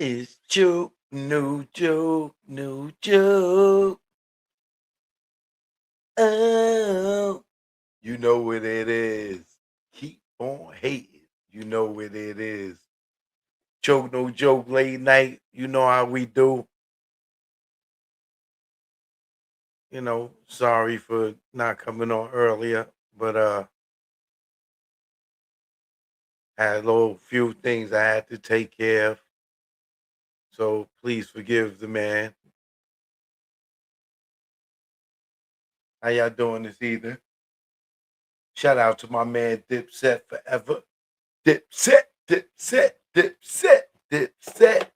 It's joke, no joke, no joke. Oh, you know what it is. Keep on hating. You know what it is. Joke, no joke, late night. You know how we do. Sorry for not coming on earlier, but had a little few things I had to take care of. So please forgive the man. How y'all doing this evening? Shout out to my man Dipset Forever. Dipset, Dipset, Dipset, Dipset.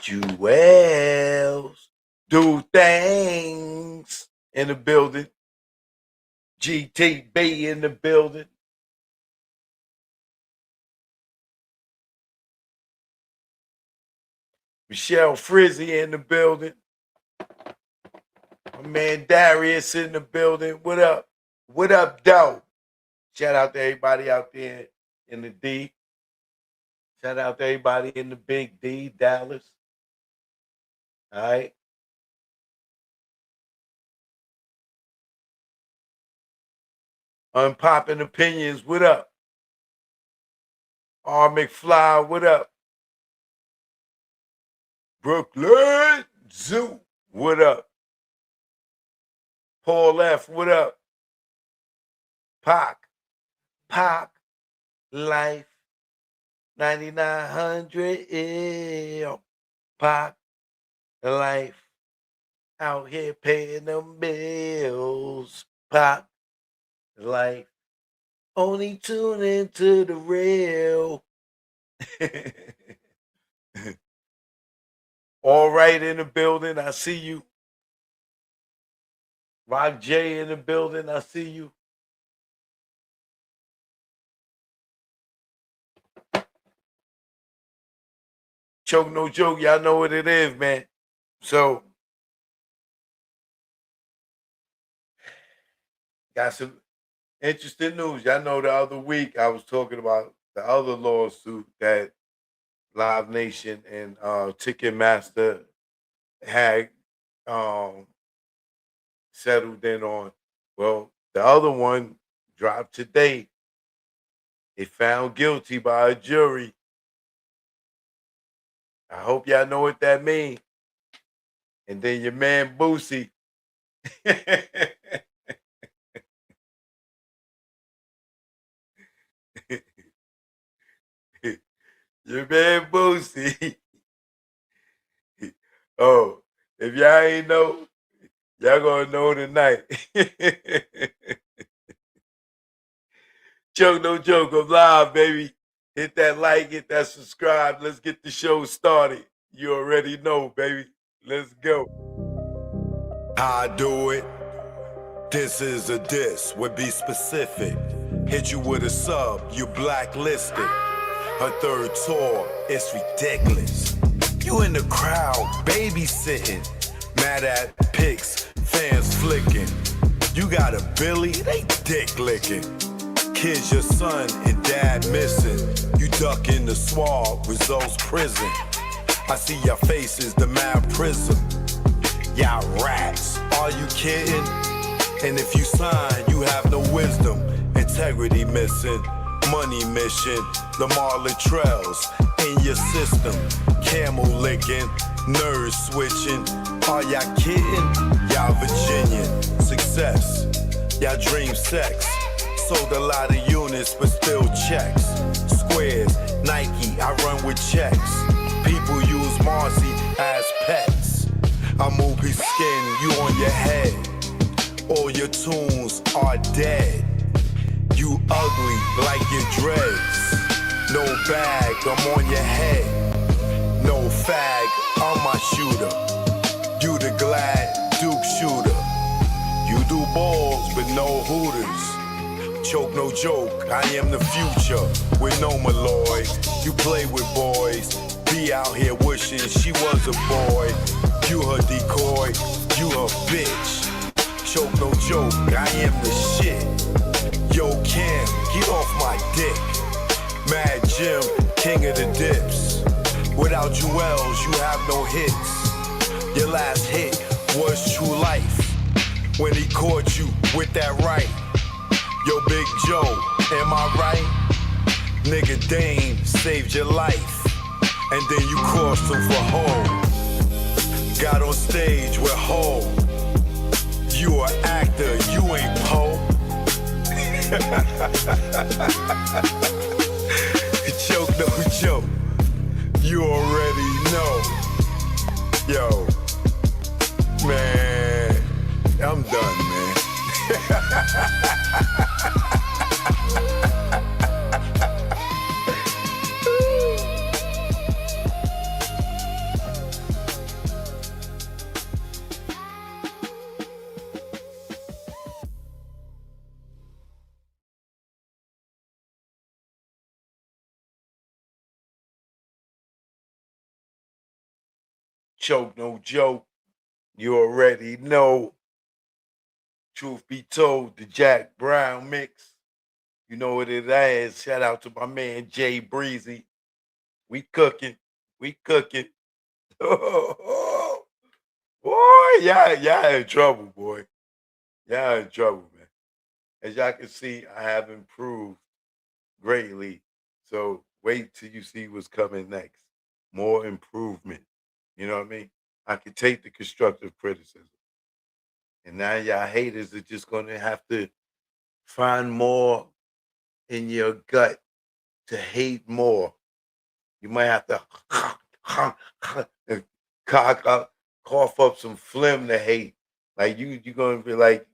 Jewels. Do things in the building. GTB in the building. Michelle Frizzy in the building. My man Darius in the building. What up? What up, though? Shout out to everybody out there in the D. Shout out to everybody in the big D, Dallas. All right. Unpopping Opinions, what up? R. McFly, what up? Brooklyn Zoo, what up? Paul F, what up? Pac, Life, 9900, Pac, Life, out here paying them bills, Pac, Life, only tune into the real. All right in the building, I see you. Rock J in the building, I see you. Choke no joke, y'all know what it is, man. So, got some interesting news. Y'all know the other week I was talking about the other lawsuit that Live Nation and Ticketmaster had settled in on. Well, the other one dropped today. They found guilty by a jury. I hope y'all know what that means. And then your man Boosie. Your man Boosie. Oh, if y'all ain't know, y'all gonna know tonight. Joke, no joke, I'm live, baby. Hit that like, hit that subscribe. Let's get the show started. You already know, baby. Let's go. I do it. This is a diss, would be specific. Hit you with a sub, you blacklisted. Her third tour, it's ridiculous. You in the crowd, babysitting. Mad at pics, fans flicking. You got a Billy, they dick licking. Kids, your son and dad missing. You ducking the swab, results prison. I see your faces, the mad prism. Y'all rats, are you kidding? And if you sign, you have no wisdom. Integrity missing, money mission. Lamar Latrells in your system. Camel licking, nerves switching. Are y'all kidding? Y'all Virginian. Success, y'all dream sex. Sold a lot of units, but still checks. Squares, Nike, I run with checks. People use Marcy as pets. I move his skin, you on your head. All your tunes are dead. You ugly like your dreads. No bag, I'm on your head. No fag, I'm my shooter. You the glad Duke shooter. You do balls, but no hooters. Choke no joke, I am the future with no Malloy. You play with boys, be out here wishing she was a boy. You her decoy, you her bitch. Choke no joke, I am the shit. Yo Kim, get off my dick. Mad Jim, king of the dips. Without Jewels, you have no hits. Your last hit was True Life. When he caught you with that right. Yo, Big Joe, am I right? Nigga Dame saved your life. And then you crossed him for home. Got on stage with Ho. You an actor, you ain't Poe. Joke, no joke. You already know. Yo, man, I'm done, man. Choke, no joke. You already know. Truth be told, the Jack Brown mix. You know what it is. Shout out to my man Jay Breezy. We cooking. We cooking. Boy, y'all in trouble, boy. Y'all in trouble, man. As y'all can see, I have improved greatly. So wait till you see what's coming next. More improvement. You know what I mean? I can take the constructive criticism. And now y'all haters are just gonna have to find more in your gut to hate more. You might have to cock up, cough up some phlegm to hate. Like you're gonna be like,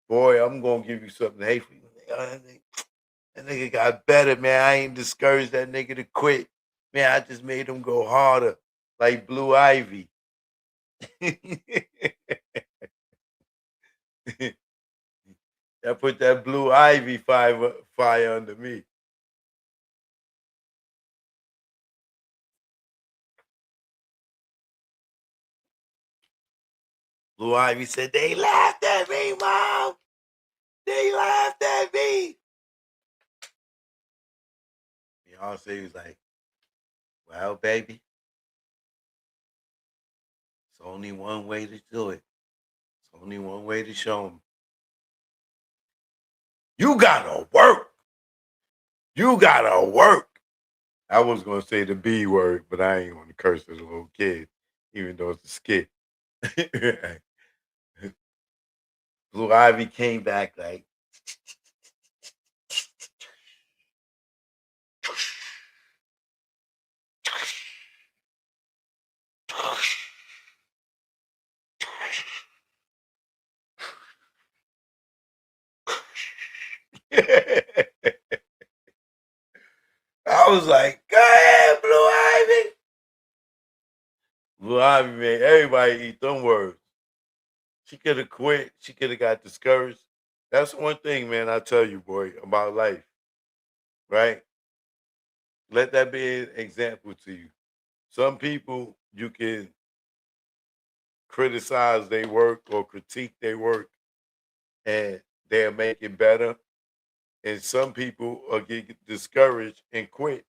boy, I'm gonna give you something to hate for. That nigga got better, man. I ain't discouraged that nigga to quit. Man, I just made him go harder, like Blue Ivy. I put that Blue Ivy fire under me. Blue Ivy said, they laughed at me, Mom. They laughed at me. Beyonce was like, well, baby, it's only one way to do it. It's only one way to show them. You gotta work. You gotta work. I was gonna say the B word, but I ain't gonna curse as a little kid, even though it's a skit. Blue Ivy came back like, I was like, go ahead, Blue Ivy. Blue Ivy made everybody eat them words. She could have quit. She could have got discouraged. That's one thing, man, I tell you, boy, about life, right? Let that be an example to you. Some people you can criticize their work or critique their work and they'll make it better. And some people will get discouraged and quit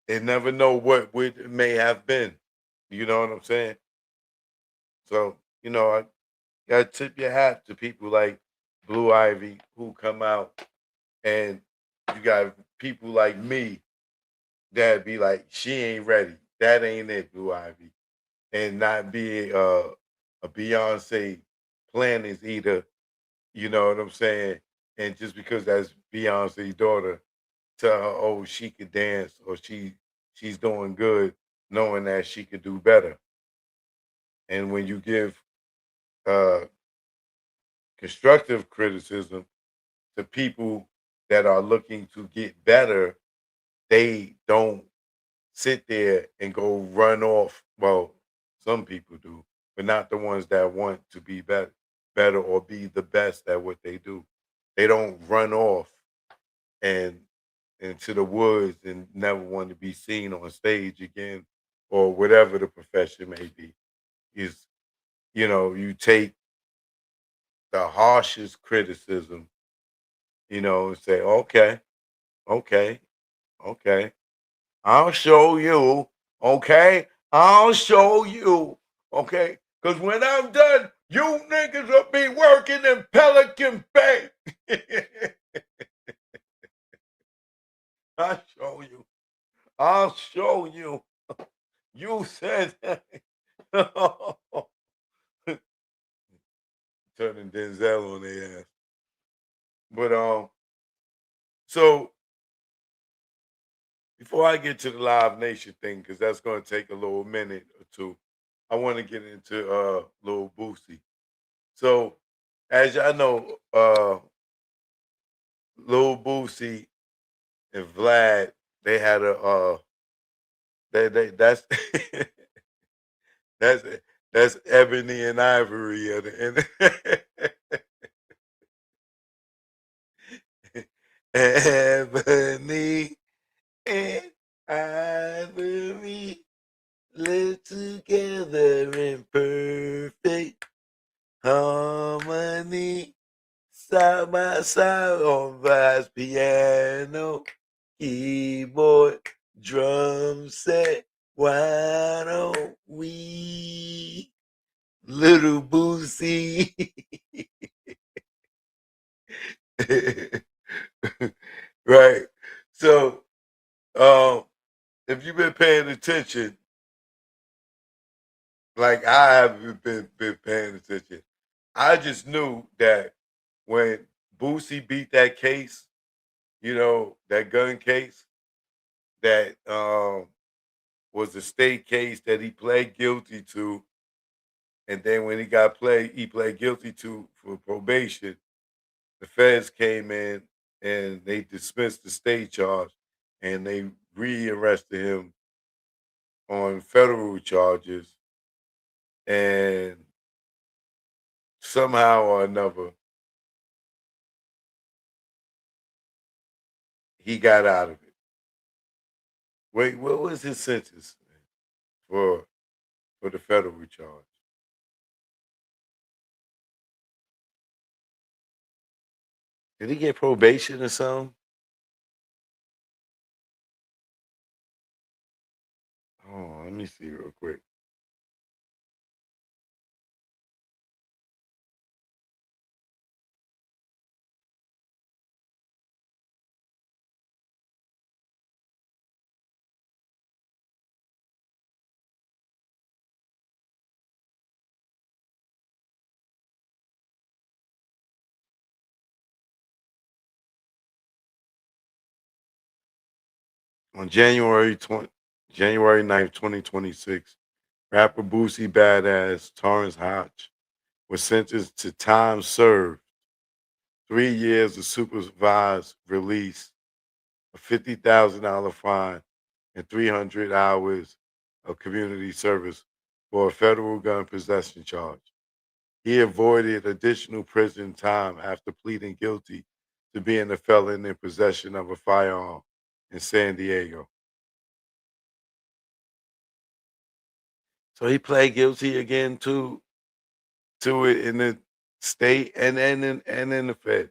and never know what would may have been. You know what I'm saying? So, I gotta tip your hat to people like Blue Ivy who come out, and you got people like me that be like, she ain't ready. That ain't it, Blue Ivy. And not be a Beyonce planet eater, you know what I'm saying? And just because that's Beyonce's daughter, tell her, oh, she could dance or she's doing good, knowing that she could do better. And when you give uh constructive criticism to people that are looking to get better, they don't sit there and go run off. Well, some people do, but not the ones that want to be better or be the best at what they do. They don't run off and into the woods and never want to be seen on stage again or whatever the profession may be. Is you take the harshest criticism, and say, okay, okay, okay. I'll show you. Okay? I'll show you. Okay? Because when I'm done, you niggas will be working in Pelican Bay. I'll show you. I'll show you. You said that. Turning Denzel on their ass. But so before I get to the Live Nation thing, because that's gonna take a little minute or two, I want to get into Lil Boosie. So as y'all know, Lil Boosie and Vlad, they had a they that's that's that's ebony and ivory and ebony and ivory live together in perfect harmony, side by side on Vlad's piano, keyboard, drum set. Why don't we, little Boosie? Right. So, if you've been paying attention, like I haven't been paying attention, I just knew that when Boosie beat that case, that gun case, that was a state case that he pled guilty to, and then when he pled guilty to for probation. The feds came in and they dismissed the state charge, and they rearrested him on federal charges, and somehow or another he got out of it. Wait, what was his sentence for for the federal charge? Did he get probation or something? Oh, let me see real quick. On January 9th, 2026, rapper Boosie Badass Torrance Hodge was sentenced to time served, 3 years of supervised release, a $50,000 fine, and 300 hours of community service for a federal gun possession charge. He avoided additional prison time after pleading guilty to being a felon in possession of a firearm in San Diego. So he pled guilty again to it in the state and in the feds.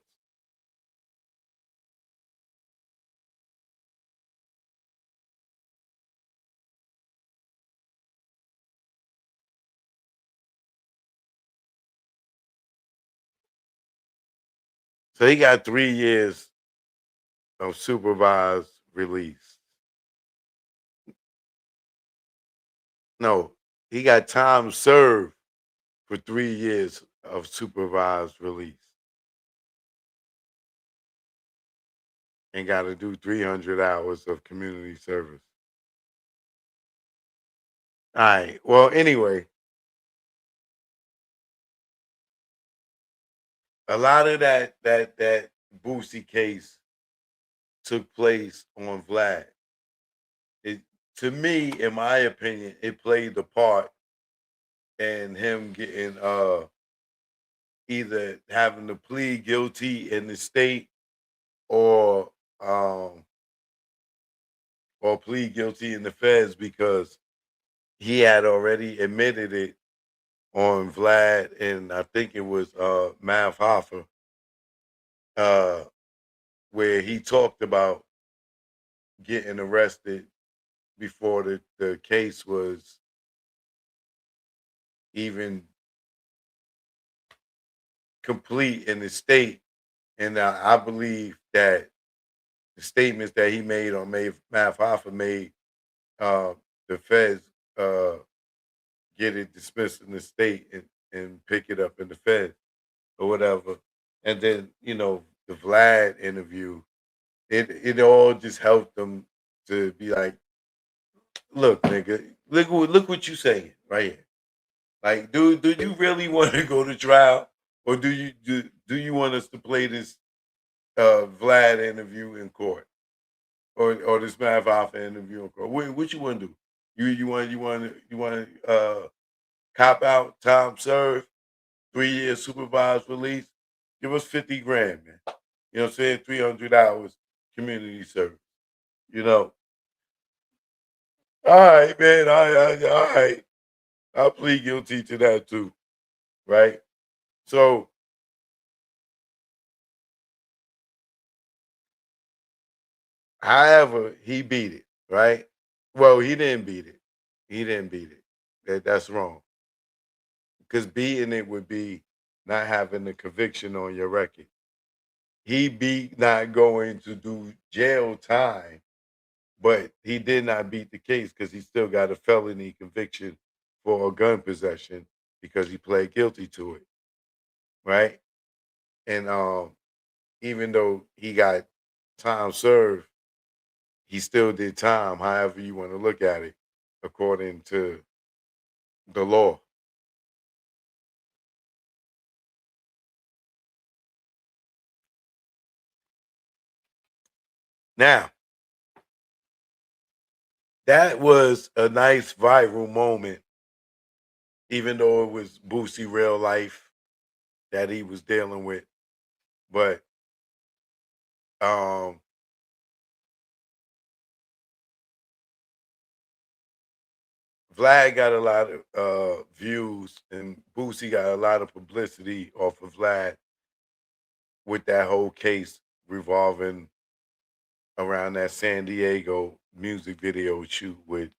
So he got 3 years of supervised release. No, he got time served for 3 years of supervised release and got to do 300 hours of community service. All right. Well, anyway, a lot of that Boosie case took place on Vlad. It To me, in my opinion, it played the part in him getting either having to plead guilty in the state or um or plead guilty in the feds because he had already admitted it on Vlad and I think it was Mav Hoffa, uh where he talked about getting arrested before the case was even complete in the state. And I believe that the statements that he made on Math Hoffa made uh, the feds uh, get it dismissed in the state and pick it up in the feds or whatever. And then, the Vlad interview, it all just helped them to be like, look, nigga, look what you saying right here. Like, do you really want to go to trial, or do you want us to play this Vlad interview in court, or this Math Alpha interview in court? What you want to do? You want to cop out, time served, 3 years supervised release? Give us 50 grand, man. You know what I'm saying? 300 hours community service. You know. All right, man. All right. I'll plead guilty to that too. Right. So, however, he beat it. Right. Well, he didn't beat it. He didn't beat it. That's wrong. Because beating it would be not having the conviction on your record. He beat not going to do jail time, but he did not beat the case because he still got a felony conviction for a gun possession because he pled guilty to it, right? And even though he got time served, he still did time, however you want to look at it, according to the law. Now, that was a nice viral moment, even though it was Boosie real life that he was dealing with. But um Vlad got a lot of views and Boosie got a lot of publicity off of Vlad with that whole case revolving around that San Diego music video shoot with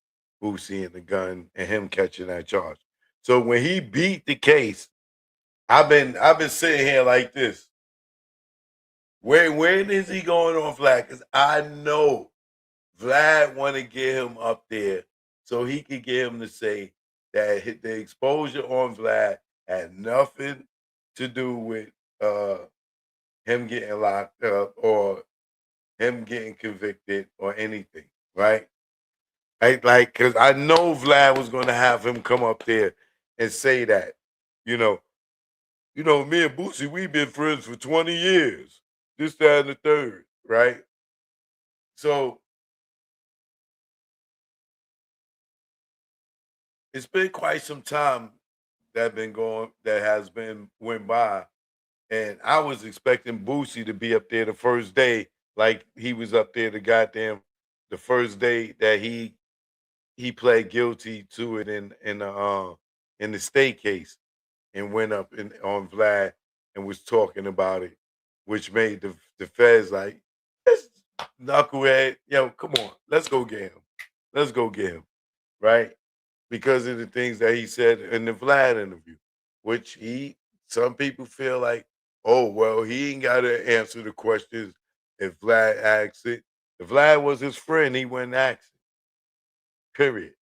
Boosie and the gun and him catching that charge. So when he beat the case, I've been sitting here like this. When is he going on Vlad? Because I know Vlad want to get him up there so he could get him to say that the exposure on Vlad had nothing to do with uh, him getting locked up or him getting convicted or anything, right? Like, because I know Vlad was going to have him come up there and say that, you know, me and Boosie, we've been friends for 20 years, this, that, and the third, right? So it's been quite some time that has been went by, and I was expecting Boosie to be up there the first day, like he was up there the first day that he pled guilty to it in the state case and went up on Vlad and was talking about it, which made the feds like, this knucklehead, come on, let's go get him, let's go get him, right? Because of the things that he said in the Vlad interview, which some people feel like, oh, well, he ain't got to answer the questions if Vlad asks it. If Vlad was his friend, he wouldn't ask it, period,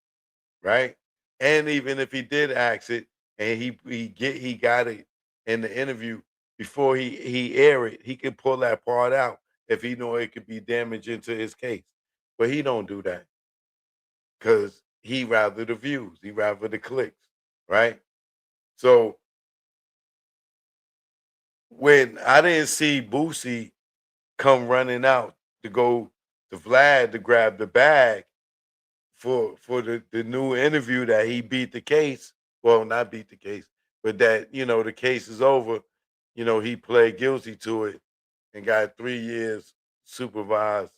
right? And even if he did ask it and he got it in the interview before he air it, he could pull that part out if he know it could be damaging to his case. But he don't do that because he rather the views, he rather the clicks, right? So when I didn't see Boosie come running out to go to Vlad to grab the bag for the new interview that he beat the case, well, not beat the case, but that the case is over. He pled guilty to it and got 3 years supervised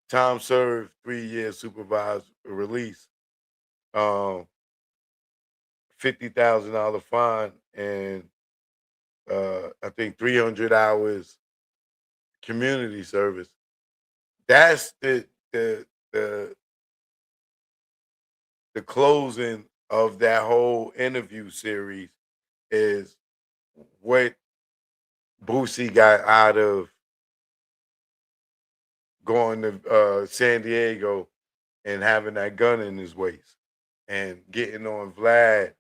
time served, 3 years supervised release. Um, $50,000 fine and I think 300 hours community service. That's the the closing of that whole interview series is what Boosie got out of going to San Diego and having that gun in his waist and getting on Vlad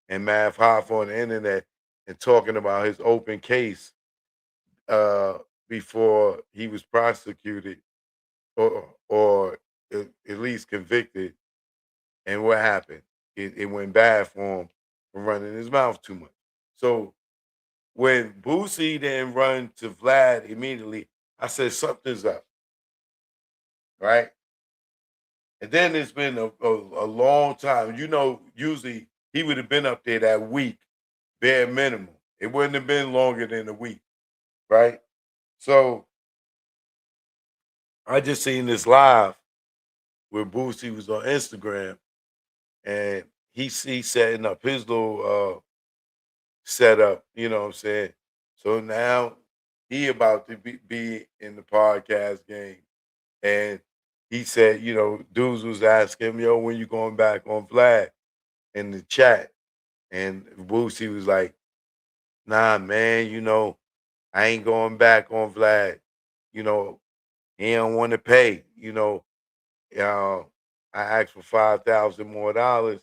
and Math Hoff on the internet and talking about his open case uh, before he was prosecuted or at least convicted. And what happened? It went bad for him for running his mouth too much. So when Boosie didn't run to Vlad immediately, I said something's up, right? And then it's been a long time. You know, usually he would have been up there that week, bare minimum. It wouldn't have been longer than a week, right? So I just seen this live where Boosie was on Instagram and he's setting up his little setup, you know what I'm saying? So now he about to be in the podcast game. And he said, you know, dudes was asking him, yo, when you going back on Vlad in the chat? And Boosie was like, nah, man, you know, I ain't going back on Vlad. You know, he don't want to pay. You know, uh, I asked for $5,000 more dollars,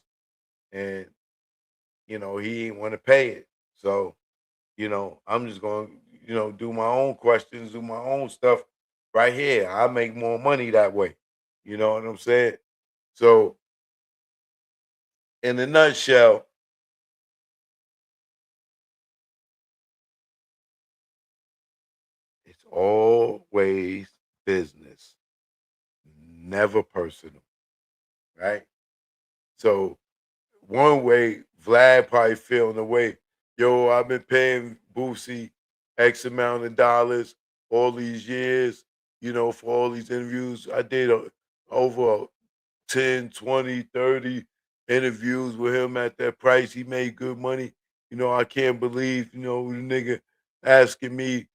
and you know he ain't want to pay it. So, you know, I'm just going to, you know, do my own questions, do my own stuff right here. I make more money that way. You know what I'm saying? So, in a nutshell, it's always business, never personal, right? So one way Vlad probably feeling the way, yo, I've been paying Boosie X amount of dollars all these years, you know, for all these interviews. I did over 10, 20, 30 interviews with him at that price. He made good money. You know, I can't believe, you know, the nigga asking me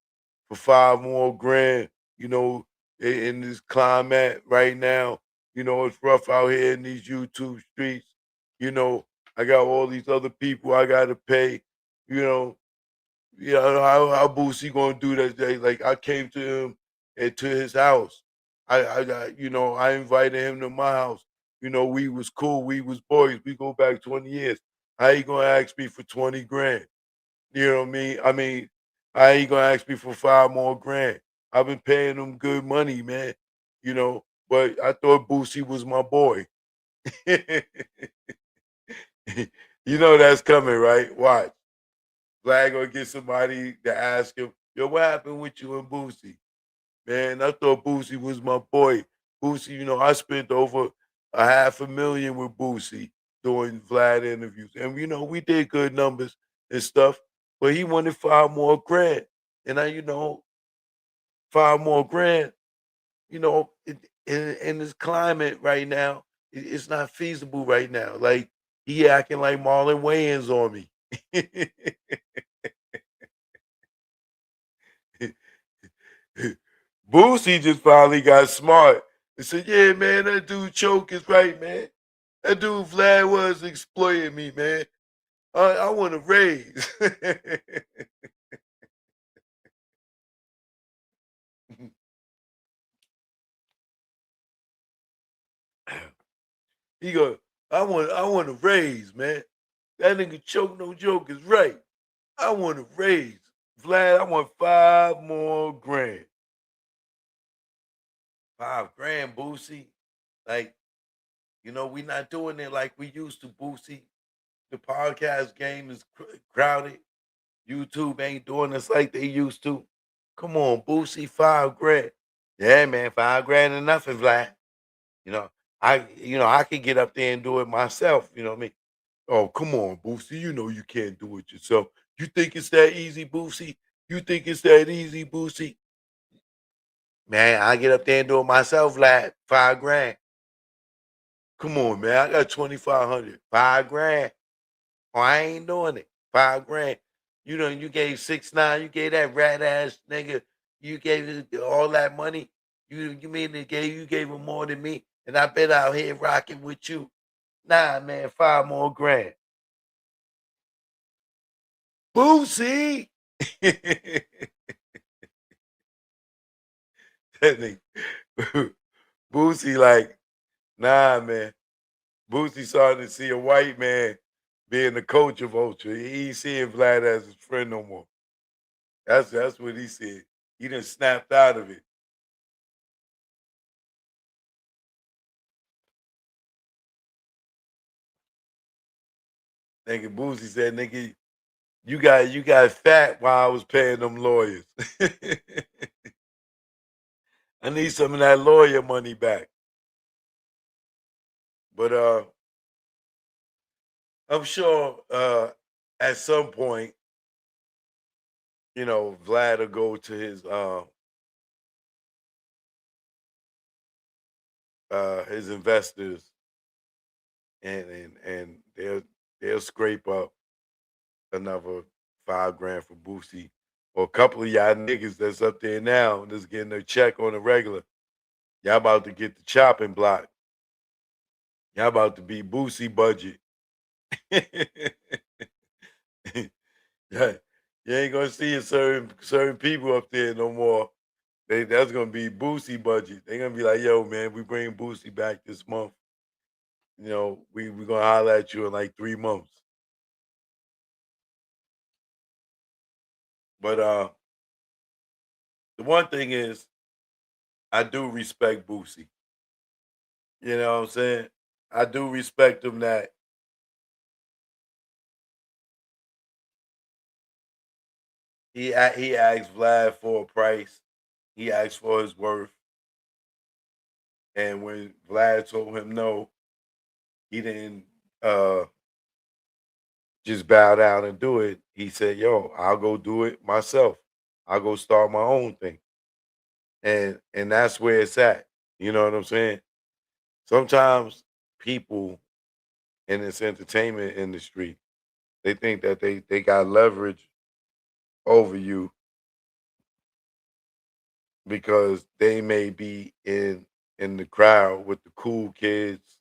for 5 more grand, you know, in this climate right now. You know, it's rough out here in these YouTube streets. You know, I got all these other people I gotta pay, you know. Yeah, how Boosie gonna do that day? Like I came to him and to his house. You know, I invited him to my house. You know, we was cool, we was boys, we go back 20 years. How you gonna ask me for 20 grand? You know what I mean? I mean, I ain't gonna ask me for 5 more grand. I've been paying him good money, man. You know, but I thought Boosie was my boy. You know that's coming, right? Watch. Vlad gonna get somebody to ask him, yo, what happened with you and Boosie? Man, I thought Boosie was my boy. Boosie, you know, I spent over $500,000 with Boosie doing Vlad interviews. And you know, we did good numbers and stuff, but he wanted 5 more grand. And I, you know, 5 more grand, you know, in this climate right now, it's not feasible right now. Like he acting like Marlon Wayans on me. Boosie just finally got smart and said, "Yeah, man, that dude Choke is right, man. That dude Vlad was exploiting me, man. I want to raise." He go, I want to raise, man. That nigga Choke no joke is right. I want to raise. Vlad, I want 5 more grand. 5 grand, Boosie. Like, you know, we not doing it like we used to, Boosie. The podcast game is crowded. YouTube ain't doing us like they used to. Come on, Boosie, 5 grand. Yeah, man, 5 grand and nothing, Vlad. You know, I could get up there and do it myself. You know what I mean? Oh, come on, Boosie. You know you can't do it yourself. You think it's that easy, Boosie? You think it's that easy, Boosie? Man, I get up there and do it myself, Vlad. 5 grand. Come on, man. I got 2,500. 5 grand. Oh, I ain't doing it. 5 grand. You know, you gave 6 9. You gave that rat ass nigga. You gave all that money. You mean they gave you gave him more than me, and I bet out here rocking with you. Nah, man, 5 more grand. Boosie. that nigga, Boosie like, nah, man. Boosie starting to see a white man being the coach of Ultra. He ain't seeing Vlad as his friend no more. That's what he said. He done snapped out of it. Nigga Boosie said, nigga, you got fat while I was paying them lawyers. I need some of that lawyer money back. But I'm sure at some point, Vlad will go to his investors and they'll scrape up another 5 grand for Boosie. Or a couple of y'all niggas that's up there now that's getting their check on the regular. Y'all about to get the chopping block. Y'all about to be Boosie budget. Yeah, you ain't gonna see a certain people up there no more. That's gonna be Boosie budget. They gonna be like, yo, man, we bring Boosie back this month. We gonna holler at you in like 3 months. But the one thing is, I do respect Boosie. You know what I'm saying? I do respect him that he asked Vlad for a price. He asked for his worth, and when Vlad told him no, he didn't just bow down and do it. He said, "Yo, I'll go do it myself. I'll go start my own thing." And that's where it's at. You know what I'm saying? Sometimes people in this entertainment industry, they think that they got leverage over you because they may be in the crowd with the cool kids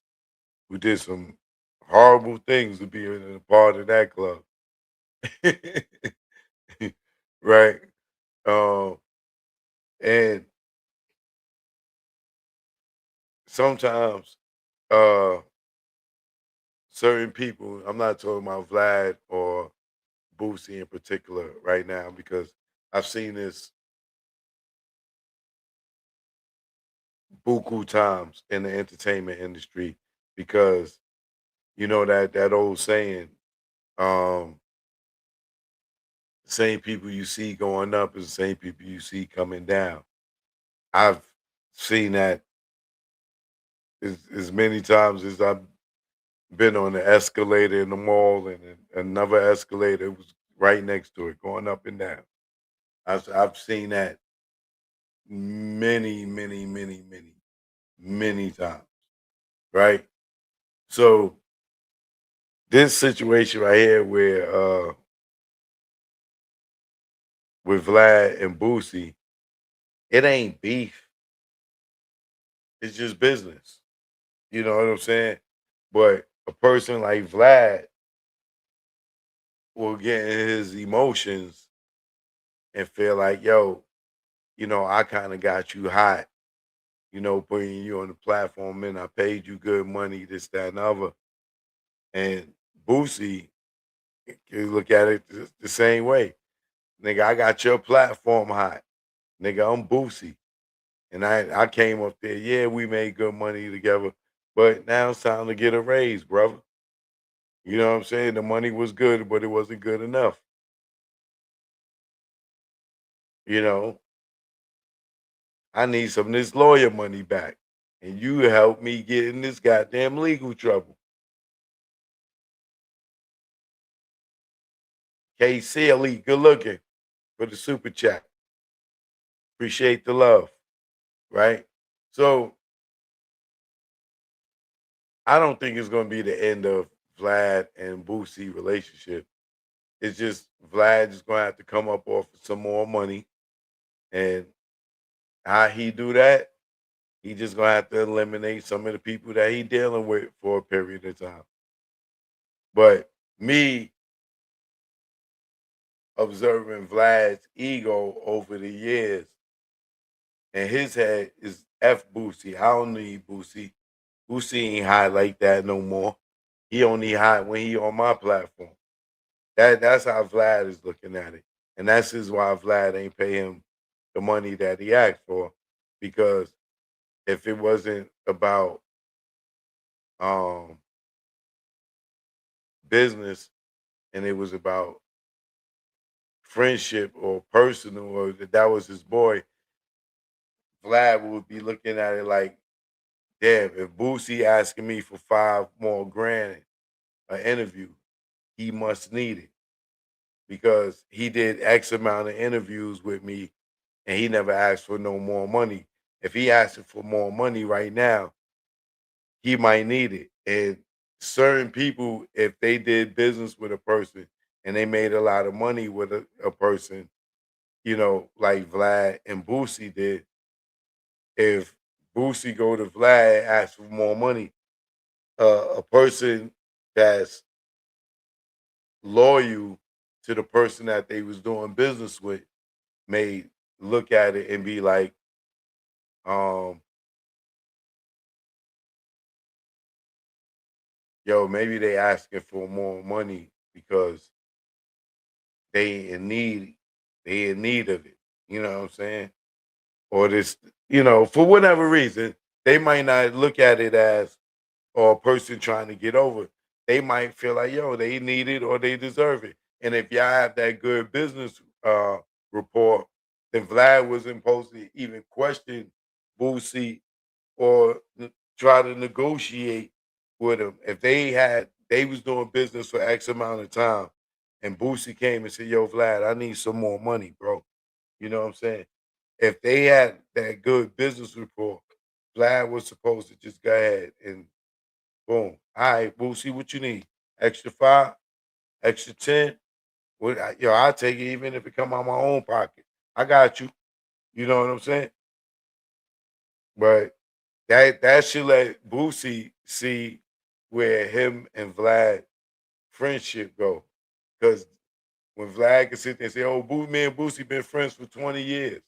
who did some horrible things to be in a part of that club. Right? Um, and sometimes uh certain people, I'm not talking about Vlad or Boosie in particular right now because I've seen this buku times in the entertainment industry because that old saying, um, the same people you see going up is the same people you see coming down. I've seen that as many times as I've been on the escalator in the mall and another escalator was right next to it, going up and down. I've seen that many, many, many, many, many times. Right. So this situation right here where with Vlad and Boosie, it ain't beef. It's just business. You know what I'm saying? But a person like Vlad will get in his emotions and feel like, yo, I kind of got you hot, putting you on the platform and I paid you good money, this, that, and the other. And Boosie, you look at it the same way. Nigga, I got your platform hot. Nigga, I'm Boosie. And I came up there, yeah, we made good money together. But now it's time to get a raise, brother. You know what I'm saying? The money was good, but it wasn't good enough. You know, I need some of this lawyer money back. And you helped me get in this goddamn legal trouble. KC Elite, good looking for the super chat. Appreciate the love, right? So I don't think it's going to be the end of Vlad and Boosie relationship. It's just Vlad is going to have to come up off some more money, and how he do that, He just gonna have to eliminate some of the people that he dealing with for a period of time. But me observing Vlad's ego over the years, and his head is F Boosie. I don't need Boosie. Boosie ain't high like that no more. He only high when he on my platform. That's how Vlad is looking at it. And that's is why Vlad ain't pay him the money that he asked for. Because if it wasn't about um business and it was about friendship or personal or that was his boy, Vlad would be looking at it like, damn, if Boosie asking me for 5 more grand an interview, he must need it because he did X amount of interviews with me and he never asked for no more money. If he asking for more money right now, he might need it. And certain people, if they did business with a person and they made a lot of money with a person, like Vlad and Boosie did, if Boosie go to Vlad and ask for more money, a person that's loyal to the person that they was doing business with may look at it and be like, um, yo, maybe they asking for more money because they in need, they in need of it. You know what I'm saying? Or this, for whatever reason, they might not look at it as or a person trying to get over. They might feel like, yo, they need it or they deserve it. And if y'all have that good business rapport, then Vlad wasn't supposed to even question Boosie or try to negotiate with him. If they was doing business for X amount of time, and Boosie came and said, "Yo, Vlad, I need some more money, bro." You know what I'm saying? If they had that good business rapport, Vlad was supposed to just go ahead and boom. All right, Boosie, what you need? Extra 5, extra 10. I'll take it even if it come out my own pocket. I got you. You know what I'm saying? But that should let Boosie see where him and Vlad friendship go. Because when Vlad can sit there and say, "Oh, me and Boosie been friends for 20 years,"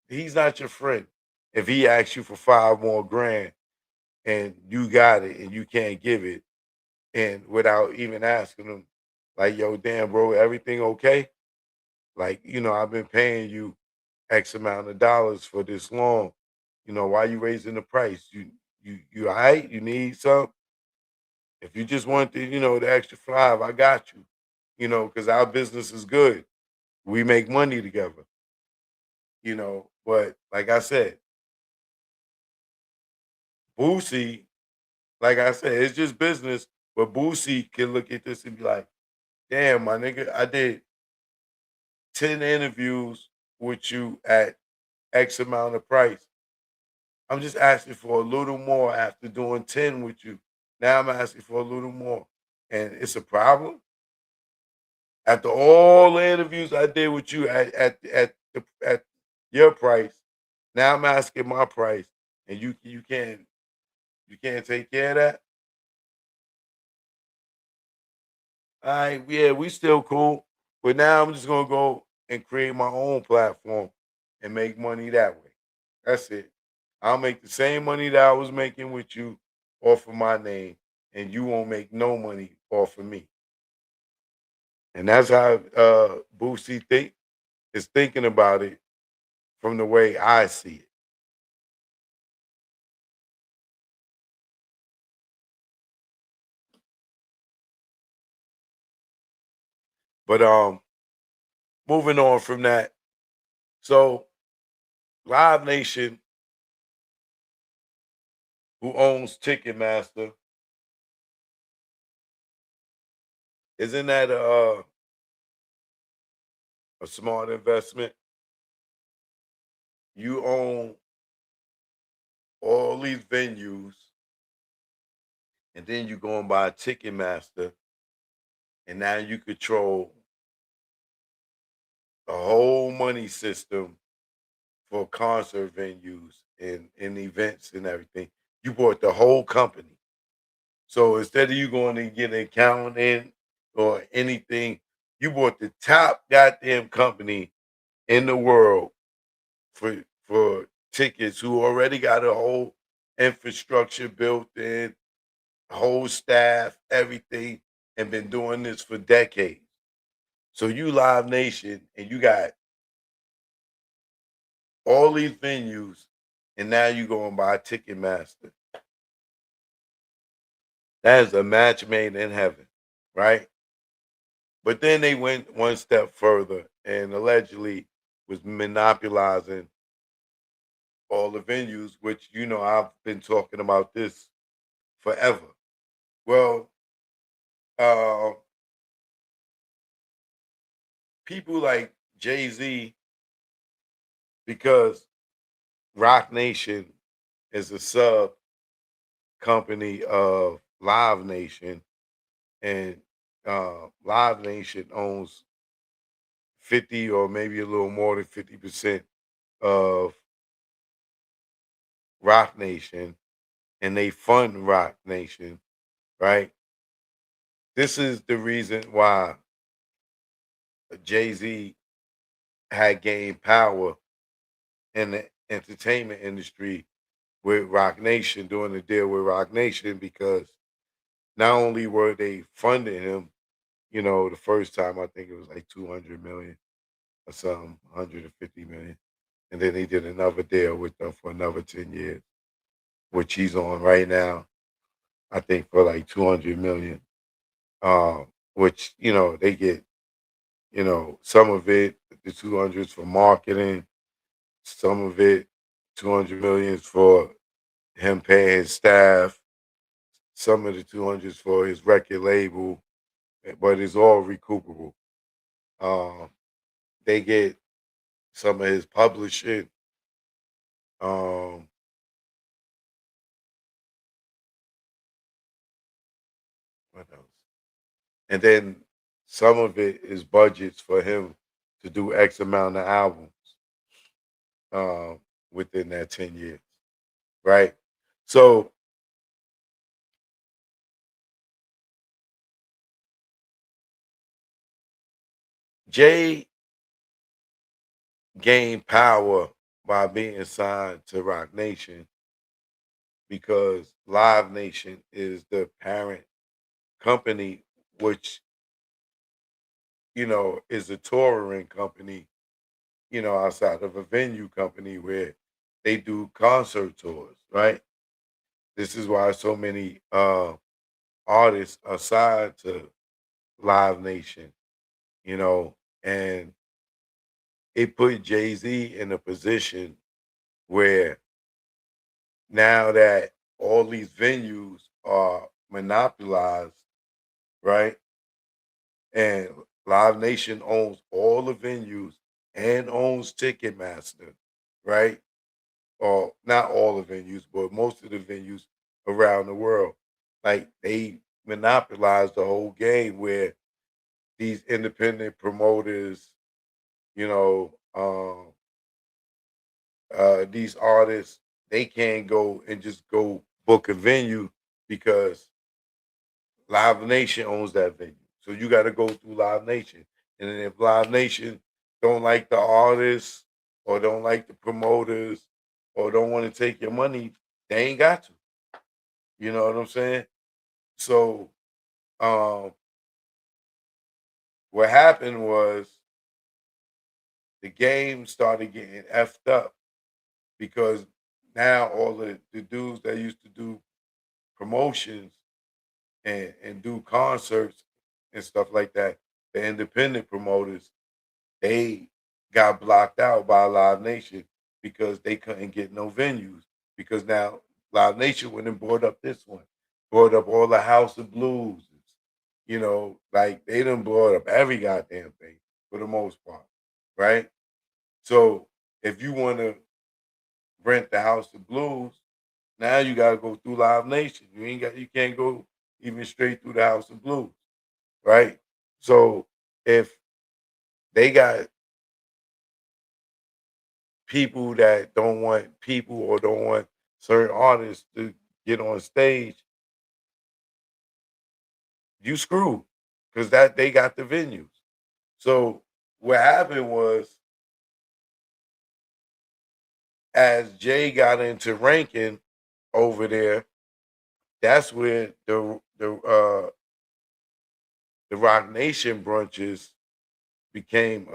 he's not your friend. If he asks you for 5 more grand and you got it and you can't give it, and without even asking him, like, "Yo, damn, bro, everything okay? Like, I've been paying you X amount of dollars for this long. Why you raising the price? You all right? You need some? If you just want the extra 5, I got you. Because our business is good. We make money together. But like I said, Boosie, like I said, it's just business. But Boosie can look at this and be like, damn, my nigga, I did 10 interviews with you at X amount of price. I'm just asking for a little more after doing 10 with you. Now I'm asking for a little more. And it's a problem. After all the interviews I did with you at your price, now I'm asking my price, and you can't take care of that. All right, yeah, we still cool, but now I'm just gonna go and create my own platform and make money that way. That's it. I'll make the same money that I was making with you off of my name, and you won't make no money off of me. And that's how Boosie is thinking about it from the way I see it. But moving on from that, so Live Nation, who owns Ticketmaster, isn't that a smart investment? You own all these venues, and then you go and buy a Ticketmaster, and now you control a whole money system for concert venues and events and everything. You bought the whole company. So instead of you going and getting an accountant or anything, you bought the top goddamn company in the world for tickets who already got a whole infrastructure built in, whole staff, everything, and been doing this for decades. So you Live Nation and you got all these venues, and now you go and buy Ticketmaster. That is a match made in heaven, right? But then they went one step further and allegedly was monopolizing all the venues, which I've been talking about this forever. Well, uh, people like Jay-Z, because Rock Nation is a sub company of Live Nation, and Live Nation owns 50 or maybe a little more than 50% of Rock Nation, and they fund Rock Nation, right? This is the reason why Jay Z had gained power in the entertainment industry with Rock Nation, doing the deal with Rock Nation, because not only were they funding him, the first time I think it was like 200 million or something, 150 million. And then he did another deal with them for another 10 years, which he's on right now, I think for like 200 million. Which, they get, some of it, the 200s for marketing, some of it, 200 millions for him paying his staff, some of the 200s for his record label, but it's all recoupable. Um, they get some of his publishing. Um, what else? And then some of it is budgets for him to do X amount of albums um, within that 10 years, right? So Jay gained power by being signed to Rock Nation because Live Nation is the parent company, which, is a touring company, outside of a venue company where they do concert tours, right? This is why so many artists are signed to Live Nation, you know, and it put Jay Z in a position where now that all these venues are monopolized, right? And Live Nation owns all the venues and owns Ticketmaster, right? Or not all the venues, but most of the venues around the world. Like they monopolize the whole game where these independent promoters, you know, these artists, they can't go and just go book a venue because Live Nation owns that venue. So you got to go through Live Nation. And then if Live Nation don't like the artists or don't like the promoters or don't want to take your money, they ain't got to. You know what I'm saying? So um, what happened was the game started getting effed up because now all the dudes that used to do promotions and do concerts and stuff like that, the independent promoters, they got blocked out by Live Nation because they couldn't get no venues. Because now Live Nation went and brought up this one, brought up all the House of Blues. Like they done brought up every goddamn thing for the most part, right? So if you want to rent the House of Blues, now you gotta go through Live Nation. You can't go even straight through the House of Blues, right? So if they got people that don't want people or don't want certain artists to get on stage, you screwed because that they got the venues. So what happened was, as Jay got into ranking over there, that's where the Rock Nation brunches became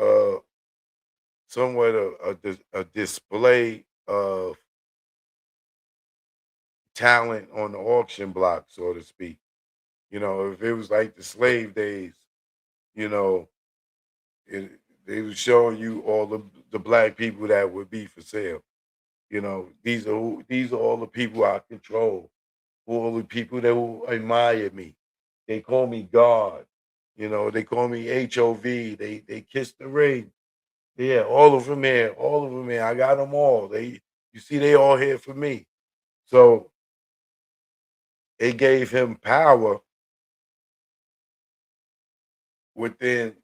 somewhat a display of talent on the auction block, so to speak. You know, if it was like the slave days, you know, it, they was showing you all the black people that would be for sale. You know, these are all the people I control, all the people that will admire me. They call me God. You know, they call me HOV. They kiss the ring. Yeah, all of them here, all of them here. I got them all. You see, they all here for me. So it gave him power within,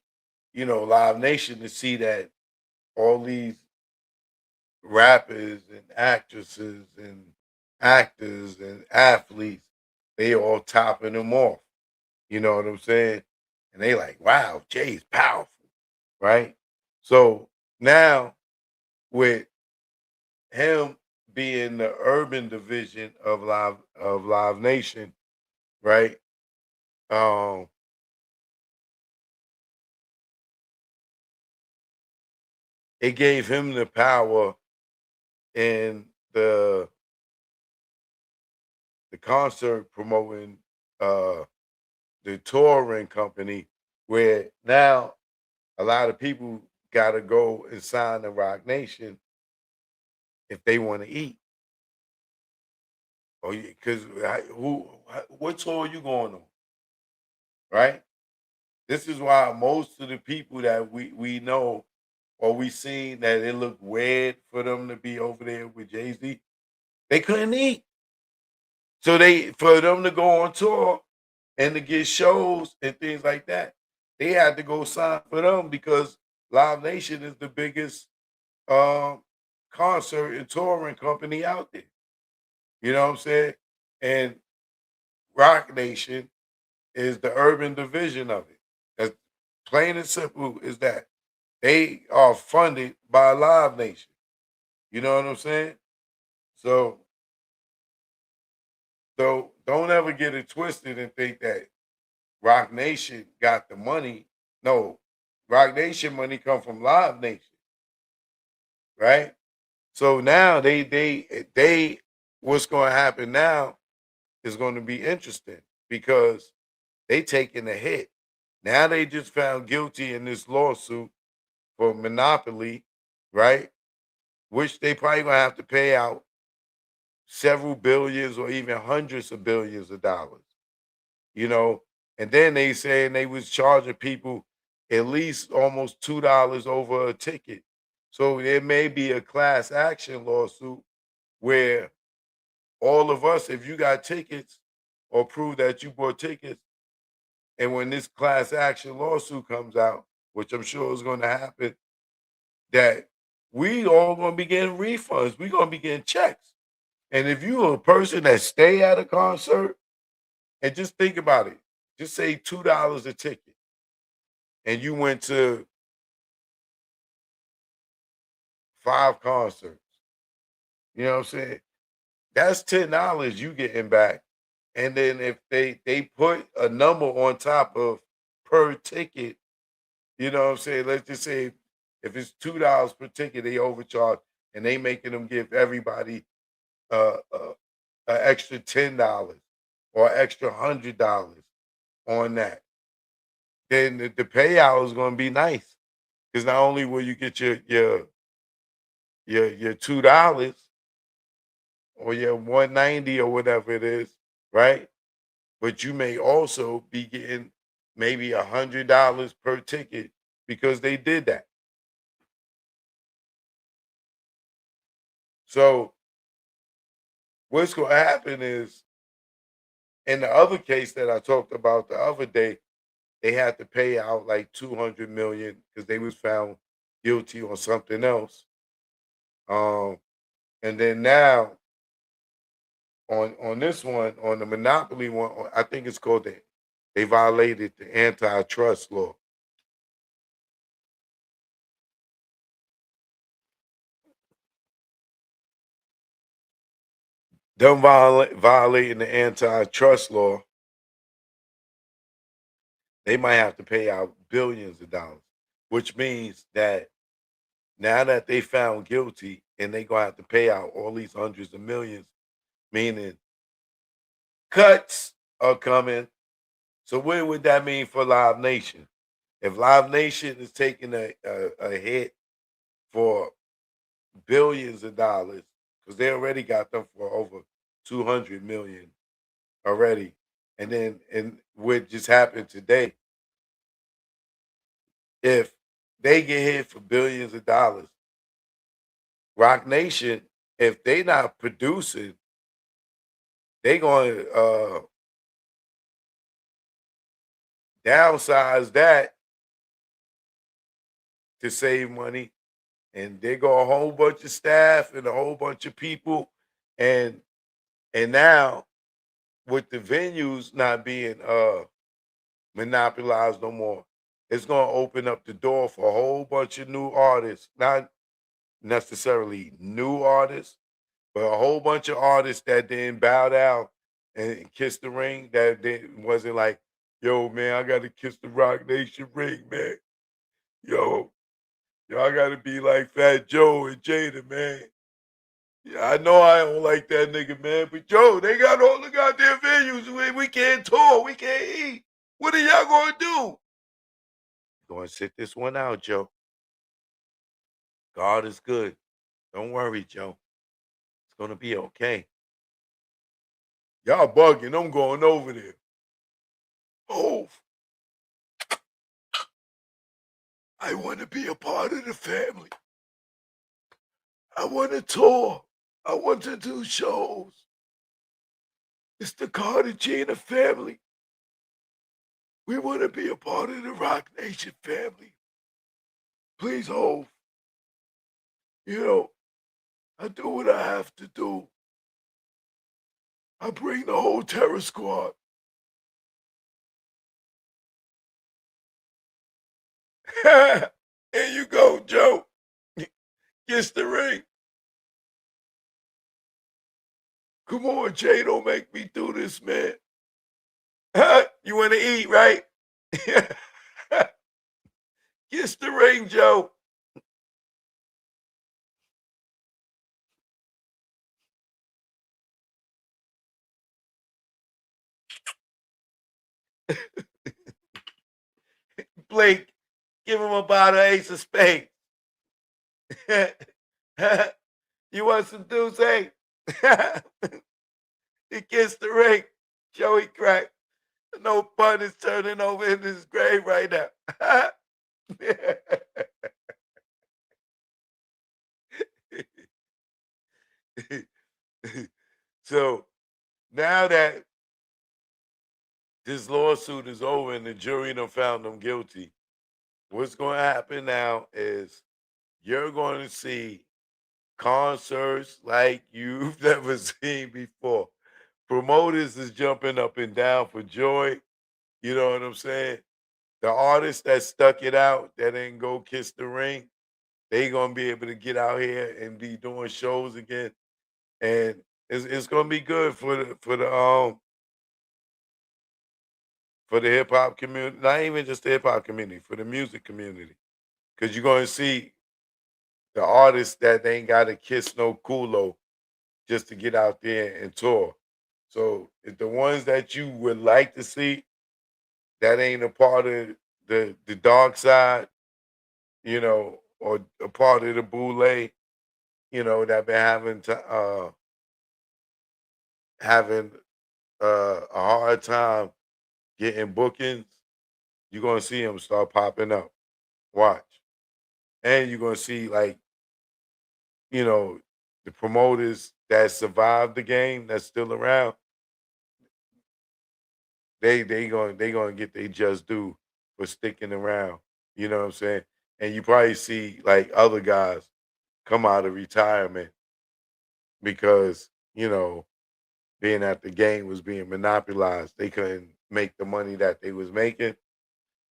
Live Nation to see that all these rappers and actresses and actors and athletes, they all topping them off. You know what I'm saying? And they like, wow, Jay's powerful, right? So now with him being the urban division of Live Nation, right? Um, it gave him the power in the concert promoting uh the touring company, where now a lot of people gotta go and sign the Rock Nation if they want to eat. Or because what tour you going on, right? This is why most of the people that we know or we seen that it looked weird for them to be over there with Jay-Z, they couldn't eat. So they for them to go on tour and to get shows and things like that, they had to go sign for them because Live Nation is the biggest um concert and touring company out there. You know what I'm saying? And Rock Nation is the urban division of it. As plain and simple as that. They are funded by Live Nation. You know what I'm saying? So don't ever get it twisted and think that Rock Nation got the money. No, Rock Nation money come from Live Nation, right? So now they what's going to happen now is going to be interesting because they taking a hit. Now they just found guilty in this lawsuit for monopoly, right? Which they probably gonna have to pay out several billions or even hundreds of billions of dollars, you know. And then they saying they was charging people at least almost $2 over a ticket. So there may be a class action lawsuit where all of us, if you got tickets or prove that you bought tickets, and when this class action lawsuit comes out, which I'm sure is going to happen, that we all going to be getting refunds. We going to be getting checks. And if you are a person that stay at a concert, and just think about it, just say $2 a ticket, and you went to 5 concerts. You know what I'm saying? That's $10 you getting back. And then if they put a number on top of per ticket, you know what I'm saying? Let's just say if it's $2 per ticket, they overcharge, and they making them give everybody an extra $10 or extra $100 on that. Then the payout is going to be nice because not only will you get your $2 or your 190 or whatever it is, right? But you may also be getting maybe $100 per ticket because they did that. So what's going to happen is, in the other case that I talked about the other day, they had to pay out like 200 million because they was found guilty on something else. Um, and then now on this one, on the monopoly one, I think it's called they violated the antitrust law. Them violating the antitrust law, they might have to pay out billions of dollars, which means that now that they found guilty and they gonna have to pay out all these hundreds of millions, meaning cuts are coming. So what would that mean for Live Nation? If Live Nation is taking a hit for billions of dollars, because they already got them for over 200 million already. And what just happened today, if they get hit for billions of dollars, Rock Nation, if they not producing, they going to downsize that to save money, and they go a whole bunch of staff and a whole bunch of people, and now with the venues not being monopolized no more, it's going to open up the door for a whole bunch of new artists, not necessarily new artists, but a whole bunch of artists that didn't bow down and kiss the ring, that wasn't like, yo, man, I got to kiss the Rock Nation ring, man. Yo, y'all got to be like Fat Joe and Jada, man. Yeah, I know I don't like that nigga, man, but Joe, they got all the goddamn venues. We can't tour, we can't eat. What are y'all going to do? Going to sit this one out, Joe. God is good. Don't worry, Joe. It's going to be okay. Y'all bugging. I'm going over there. Oh, I want to be a part of the family. I want to tour. I want to do shows. It's the Carter Gina family. We want to be a part of the Rock Nation family. Please, Hov. You know, I do what I have to do. I bring the whole terror squad. Here you go, Joe. Kiss the ring. Come on, Jay, don't make me do this, man. You want to eat, right? Kiss the ring, Joe. Blake, give him a bottle of Ace of Spades. You want some Deuce? He kissed the ring. Joey cracked. No pun is turning over in his grave right now. So now that this lawsuit is over and the jury done found them guilty, what's going to happen now is you're going to see concerts like you've never seen before. Promoters is jumping up and down for joy. You know what I'm saying? The artists that stuck it out, that didn't go kiss the ring, they gonna be able to get out here and be doing shows again, and it's gonna be good for the hip hop community. Not even just the hip hop community, for the music community, because you're gonna see the artists that ain't got to kiss no culo just to get out there and tour. So if the ones that you would like to see that ain't a part of the dark side, or a part of the boule, that been having a hard time getting bookings, you're gonna see them start popping up. Watch, and you're gonna see like you know the promoters that survived the game that's still around. They gonna get their just due for sticking around. You know what I'm saying? And you probably see like other guys come out of retirement because, being that the game was being monopolized, they couldn't make the money that they was making.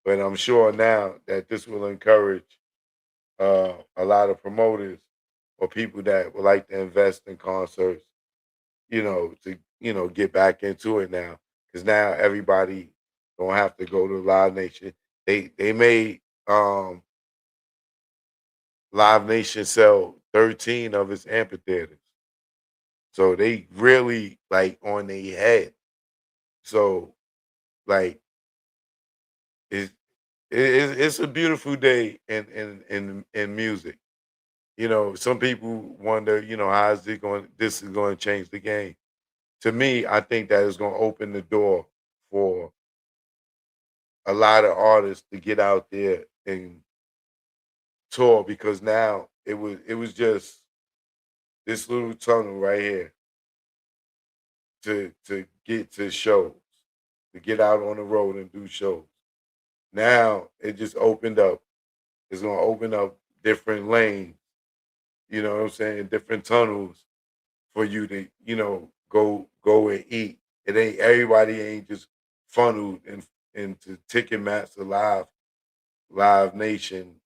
But I'm sure now that this will encourage a lot of promoters or people that would like to invest in concerts, to get back into it now, because now everybody don't have to go to Live Nation. They made Live Nation sell 13 of its amphitheaters, so they really like on their head. So like it's it's a beautiful day in music. Some people wonder, how is it going? This is going to change the game. To me, I think that it's going to open the door for a lot of artists to get out there and tour, because now it was just this little tunnel right here to get to shows, to get out on the road and do shows. Now it just opened up. It's going to open up different lanes. You know what I'm saying? Different tunnels for you to, go and eat. It ain't everybody ain't just funneled into Ticketmaster Live Nation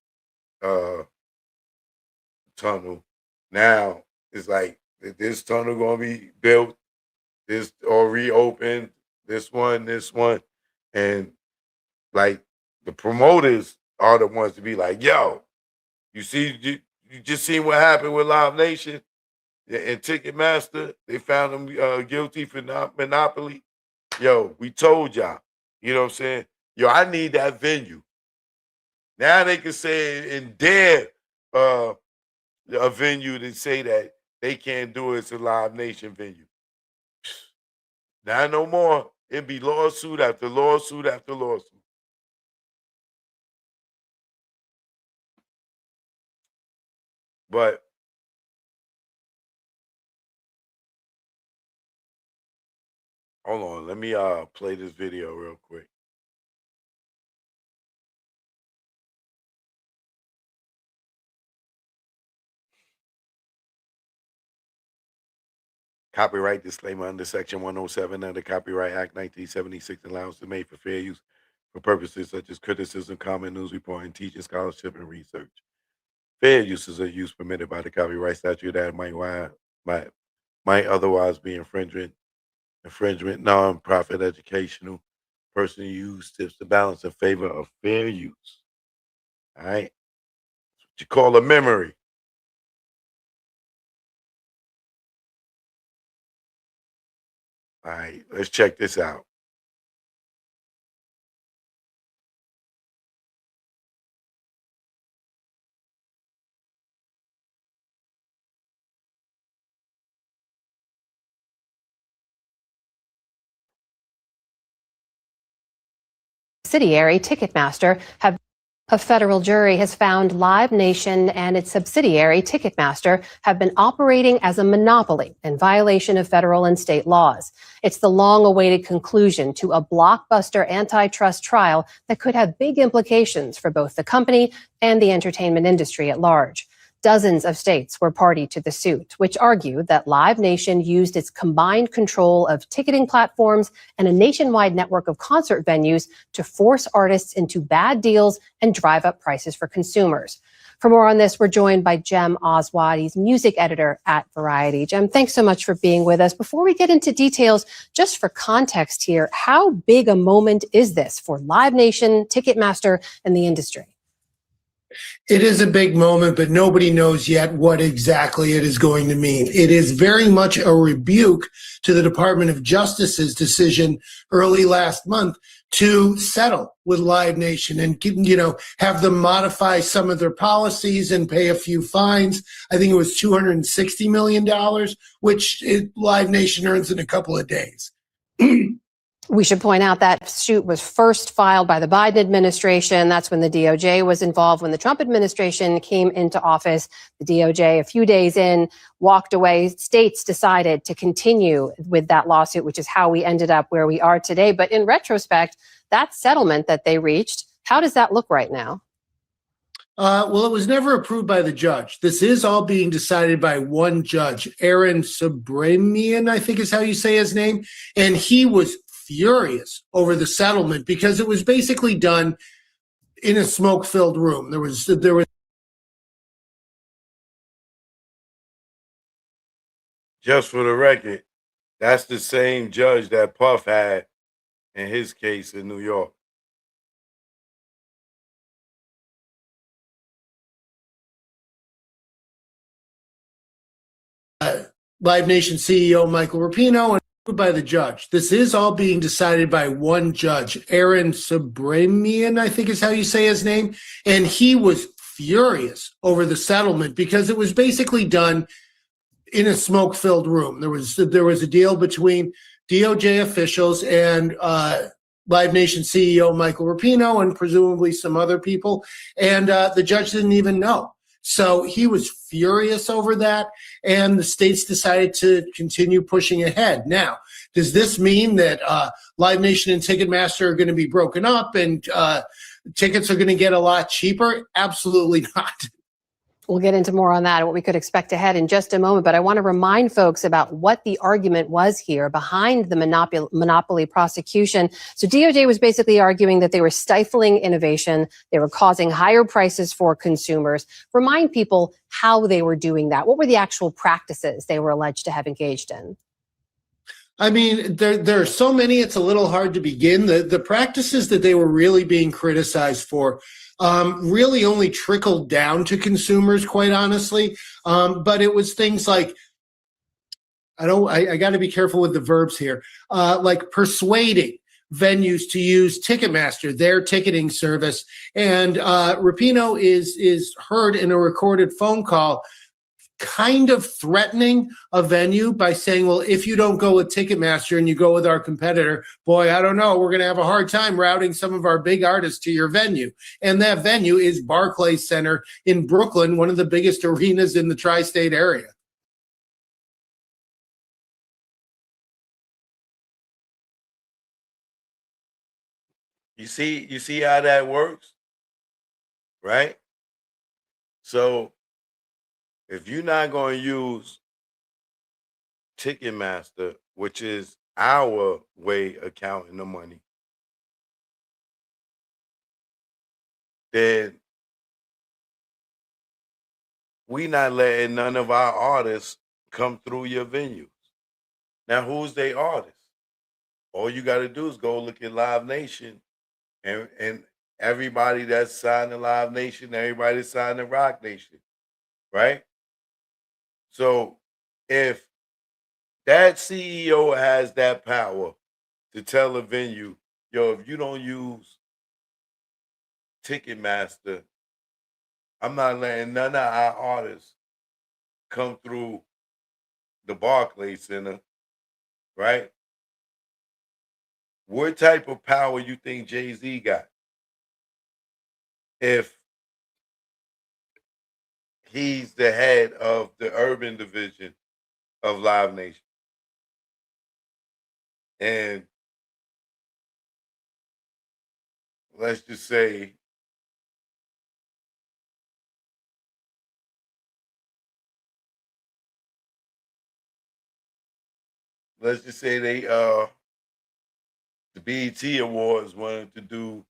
tunnel. Now it's like this tunnel gonna be built, this or reopened, this one, and like the promoters are the ones to be like, yo, you just seen what happened with Live Nation and Ticketmaster. They found them guilty for monopoly. Yo, we told y'all. You know what I'm saying? Yo, I need that venue. Now they can say in their a venue to say that they can't do it. It's a Live Nation venue. Now no more. It'd be lawsuit after lawsuit after lawsuit. But hold on, let me play this video real quick. Copyright disclaimer under Section 107 of the Copyright Act 1976 allows is made for fair use for purposes such as criticism, comment, news reporting, teaching, scholarship, and research. Fair uses are use permitted by the copyright statute that might otherwise be infringement, non-profit educational. Person use tips the balance in favor of fair use. All right. What you call a memory. All right, let's check this out. Subsidiary Ticketmaster have a federal jury has found Live Nation and its subsidiary Ticketmaster have been operating as a monopoly in violation of federal and state laws. It's the long-awaited conclusion to a blockbuster antitrust trial that could have big implications for both the company and the entertainment industry at large. Dozens of states were party to the suit, which argued that Live Nation used its combined control of ticketing platforms and a nationwide network of concert venues to force artists into bad deals and drive up prices for consumers. For more on this, we're joined by Jem Oswald. He's music editor at Variety. Jem, thanks so much for being with us. Before we get into details, just for context here, how big a moment is this for Live Nation, Ticketmaster, and the industry? It is a big moment, but nobody knows yet what exactly it is going to mean. It is very much a rebuke to the Department of Justice's decision early last month to settle with Live Nation and, have them modify some of their policies and pay a few fines. I think it was $260 million, which Live Nation earns in a couple of days. We should point out that suit was first filed by the Biden administration. That's when the DOJ was involved. When the Trump administration came into office, the DOJ, a few days in, walked away. States decided to continue with that lawsuit, which is how we ended up where we are today. But in retrospect, that settlement that they reached, how does that look right now? Well, it was never approved by the judge. This is all being decided by one judge, Aaron Sabramian, I think is how you say his name. And he was furious over the settlement because it was basically done in a smoke-filled room. There was Just for the record, that's the same judge that Puff had in his case in New York. Live Nation CEO Michael Rapino and approved by the judge. This is all being decided by one judge, Aaron Sabramian, I think is how you say his name. And he was furious over the settlement because it was basically done in a smoke-filled room. There was a deal between DOJ officials and Live Nation CEO Michael Rapino and presumably some other people, and the judge didn't even know. So he was furious over that, and the states decided to continue pushing ahead. Now, does this mean that Live Nation and Ticketmaster are going to be broken up and tickets are going to get a lot cheaper? Absolutely not. We'll get into more on that and what we could expect ahead in just a moment. But I want to remind folks about what the argument was here behind the monopoly prosecution. So DOJ was basically arguing that they were stifling innovation. They were causing higher prices for consumers. Remind people how they were doing that. What were the actual practices they were alleged to have engaged in? I mean, there are so many, it's a little hard to begin. The practices that they were really being criticized for really only trickled down to consumers, quite honestly. But it was things like, I got to be careful with the verbs here, like persuading venues to use Ticketmaster, their ticketing service. And Rapino is heard in a recorded phone call kind of threatening a venue by saying, well, if you don't go with Ticketmaster and you go with our competitor, boy, I don't know, we're going to have a hard time routing some of our big artists to your venue. And that venue is Barclays Center in Brooklyn, one of the biggest arenas in the tri-state area. You see how that works, right? So if you're not going to use Ticketmaster, which is our way of counting the money, then we not letting none of our artists come through your venues. Now, who's they artists? All you got to do is go look at Live Nation and everybody that's signed to Live Nation, everybody that's signed to Rock Nation, right? So if that CEO has that power to tell a venue, yo, if you don't use Ticketmaster, I'm not letting none of our artists come through the Barclays Center, right? What type of power you think Jay-Z got? If he's the head of the urban division of Live Nation. And let's just say they the BET Awards wanted to do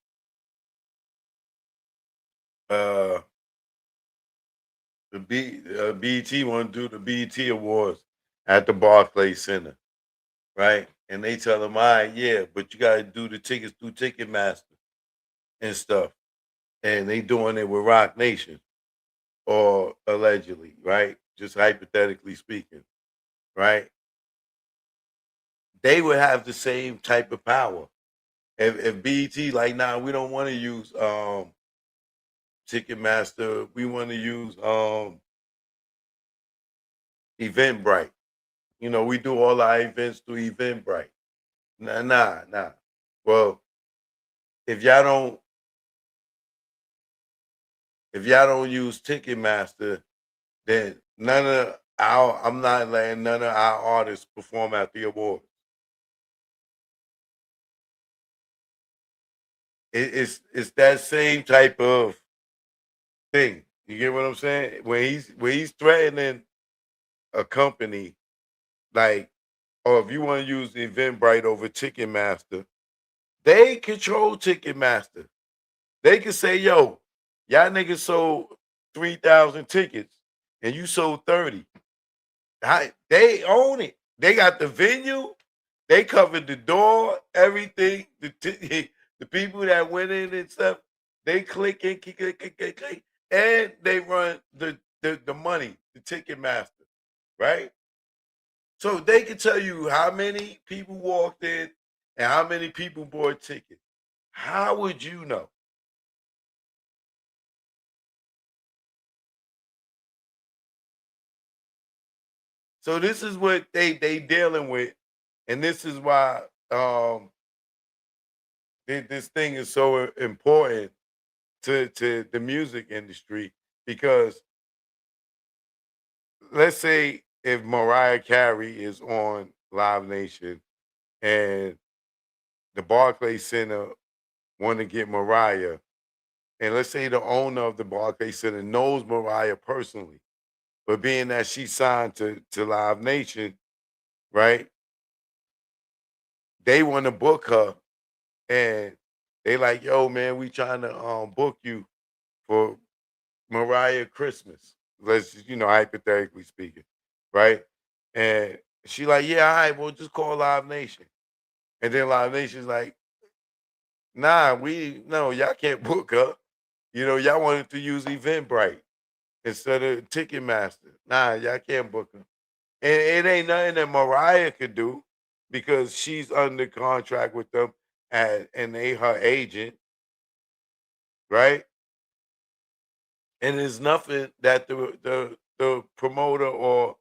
BET wanted to do the BET Awards at the Barclays Center, right? And they tell them, all right, yeah, but you got to do the tickets through Ticketmaster and stuff. And they doing it with Rock Nation, or allegedly, right? Just hypothetically speaking, right? They would have the same type of power. If BET like, nah, we don't want to use Ticketmaster, we want to use Eventbrite. You know, we do all our events through Eventbrite. Nah. Well, if y'all don't use Ticketmaster, then I'm not letting none of our artists perform at the awards. It's that same type of thing. You get what I'm saying? When he's threatening a company, like, or if you want to use Eventbrite over Ticketmaster, they control Ticketmaster. They can say, yo, y'all niggas sold 3,000 tickets and you sold 30. They own it. They got the venue. They covered the door, everything. The people that went in and stuff, they click, and they run the money, the Ticketmaster, right? So they can tell you how many people walked in and how many people bought tickets. How would you know? So this is what they dealing with, and this is why this thing is so important to the music industry, because let's say if Mariah Carey is on Live Nation and the Barclays Center want to get Mariah, and let's say the owner of the Barclays Center knows Mariah personally, but being that she signed to Live Nation, right? They want to book her, and they like, yo, man, we trying to book you for Mariah Christmas. Let's just, hypothetically speaking, right? And she like, yeah, all right, we'll just call Live Nation. And then Live Nation's like, nah, y'all can't book her. Y'all wanted to use Eventbrite instead of Ticketmaster. Nah, y'all can't book her. And it ain't nothing that Mariah could do because she's under contract with them and they her agent, right? And there's nothing that the promoter or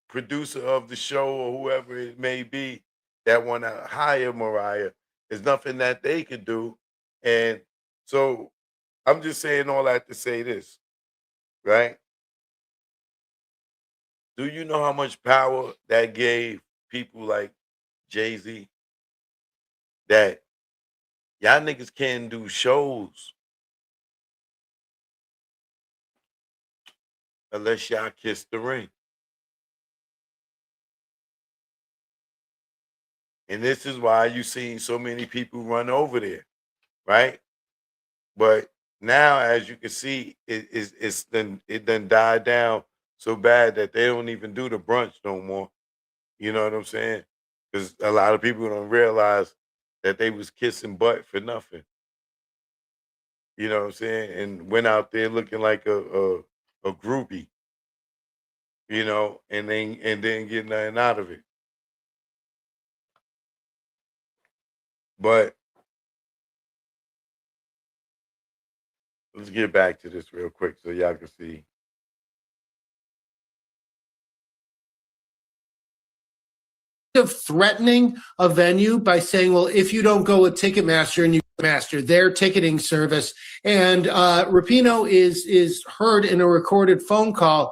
producer of the show or whoever it may be that want to hire Mariah, there's nothing that they could do. And so I'm just saying all that to say this, right? Do you know how much power that gave people like Jay-Z? That y'all niggas can't do shows unless y'all kiss the ring. And this is why you seen so many people run over there, right? But now, as you can see, it done died down so bad that they don't even do the brunch no more. You know what I'm saying? Because a lot of people don't realize that they was kissing butt for nothing. You know what I'm saying? And went out there looking like a groupie, and didn't get nothing out of it. But let's get back to this real quick so y'all can see. Of threatening a venue by saying, well, if you don't go with Ticketmaster and you master their ticketing service, and Rapinoe is heard in a recorded phone call